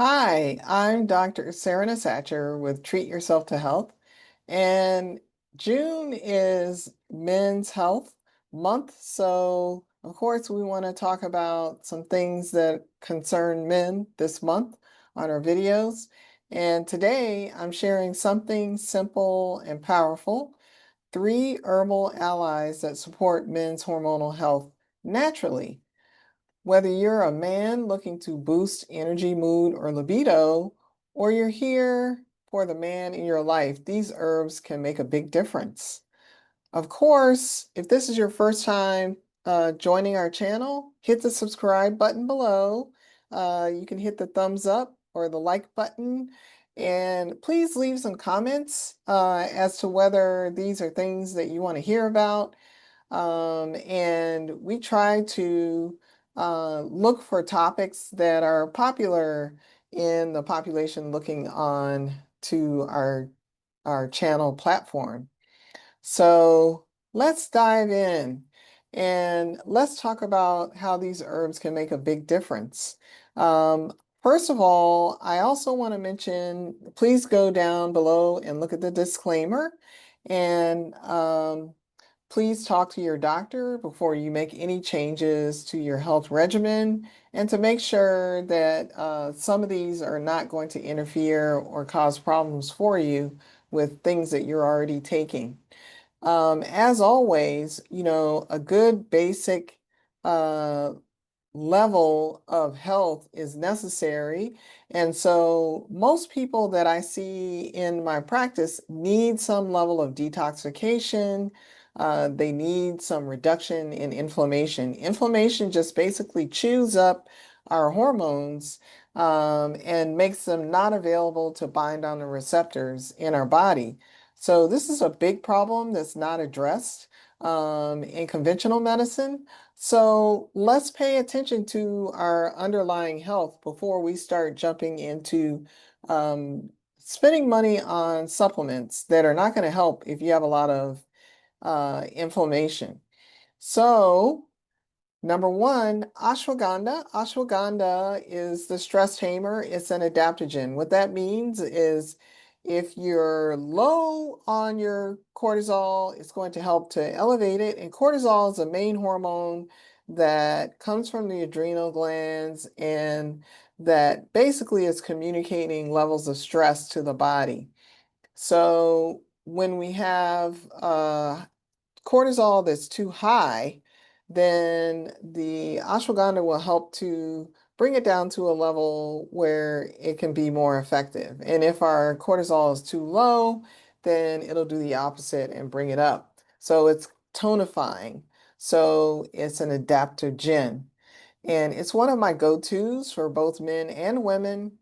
Hi, I'm Dr. Sarah Satcher with Treat Yourself to Health, and June is Men's Health Month, so of course we want to talk about some things that concern men this month on our videos. And today I'm sharing something simple and powerful, 3 herbal allies that support men's hormonal health naturally. Whether you're a man looking to boost energy, mood, or libido, or you're here for the man in your life, these herbs can make a big difference. Of course, if this is your first time joining our channel, hit the subscribe button below. You can hit the thumbs up or the like button. And please leave some comments as to whether these are things that you want to hear about. And we try to look for topics that are popular in the population looking on to our channel platform. So let's dive in and let's talk about how these herbs can make a big difference. Um, First of all, I also want to mention, please go down below and look at the disclaimer, and please talk to your doctor before you make any changes to your health regimen, and to make sure that some of these are not going to interfere or cause problems for you with things that you're already taking. As always, a good basic uh, level of health is necessary. And so most people that I see in my practice need some level of detoxification. They need some reduction in inflammation. Inflammation just basically chews up our hormones and makes them not available to bind on the receptors in our body. So this is a big problem that's not addressed in conventional medicine. So let's pay attention to our underlying health before we start jumping into spending money on supplements that are not going to help if you have a lot of inflammation. So number one, ashwagandha. Ashwagandha is the stress tamer. It's an adaptogen. What that means is if you're low on your cortisol, it's going to help to elevate it. And cortisol is the main hormone that comes from the adrenal glands and that basically is communicating levels of stress to the body. So when we have cortisol that's too high, then the ashwagandha will help to bring it down to a level where it can be more effective. And if our cortisol is too low, then it'll do the opposite and bring it up. So it's tonifying. So it's an adaptogen. And it's one of my go-tos for both men and women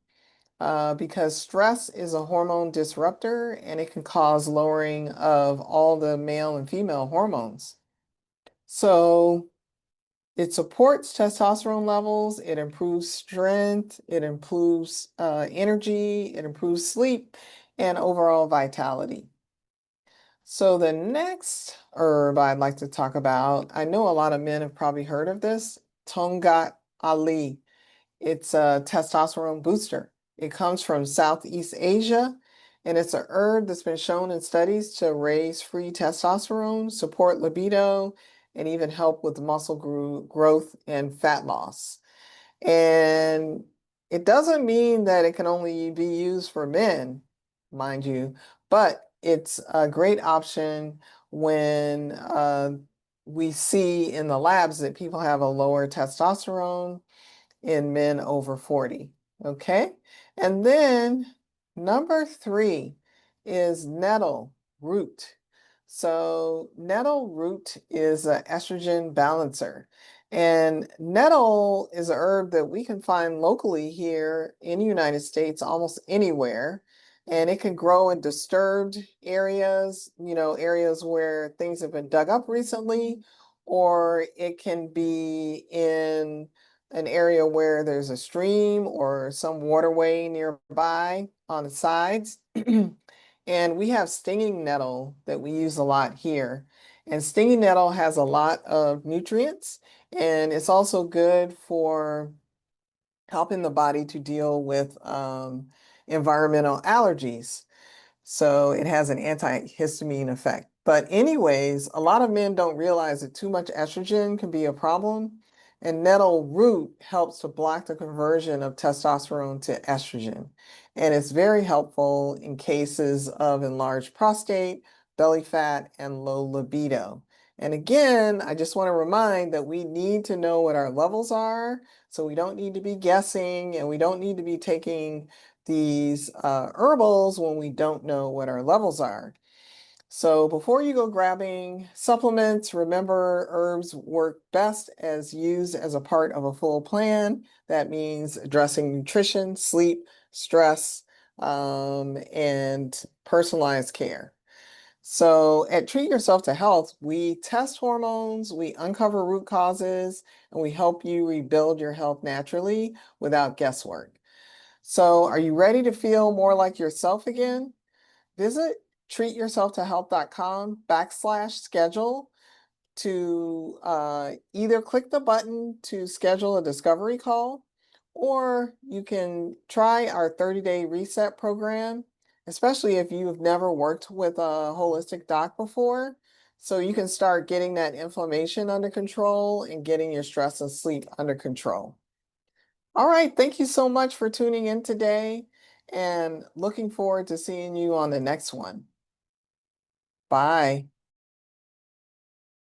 because stress is a hormone disruptor and it can cause lowering of all the male and female hormones. So it supports testosterone levels, it improves strength, it improves energy, it improves sleep, and overall vitality. So the next herb I'd like to talk about, I know a lot of men have probably heard of this, Tongkat Ali. It's a testosterone booster. It comes from Southeast Asia, and it's a herb that's been shown in studies to raise free testosterone, support libido, and even help with muscle growth and fat loss. And it doesn't mean that it can only be used for men, mind you, but it's a great option when we see in the labs that people have a lower testosterone in men over 40. Okay. And then number 3 is nettle root. So nettle root is an estrogen balancer. And nettle is a herb that we can find locally here in the United States, almost anywhere. And it can grow in disturbed areas, areas where things have been dug up recently, or it can be in an area where there's a stream or some waterway nearby on the sides. And we have stinging nettle that we use a lot here. And stinging nettle has a lot of nutrients, and it's also good for helping the body to deal with environmental allergies. So it has an antihistamine effect. But anyways, a lot of men don't realize that too much estrogen can be a problem. And Nettle Root helps to block the conversion of testosterone to estrogen. And it's very helpful in cases of enlarged prostate, belly fat, and low libido. And again, I just want to remind that we need to know what our levels are. So we don't need to be guessing and we don't need to be taking these herbals when we don't know what our levels are. So before you go grabbing supplements, remember herbs work best as used as a part of a full plan. That means addressing nutrition, sleep, stress, and personalized care. So at Treat Yourself to Health, we test hormones, we uncover root causes, and we help you rebuild your health naturally without guesswork. So are you ready to feel more like yourself again? Visit treatyourselftohealth.com/schedule to either click the button to schedule a discovery call, or you can try our 30-day reset program, especially if you've never worked with a holistic doc before. So you can start getting that inflammation under control and getting your stress and sleep under control. All right, thank you so much for tuning in today and looking forward to seeing you on the next one. Bye.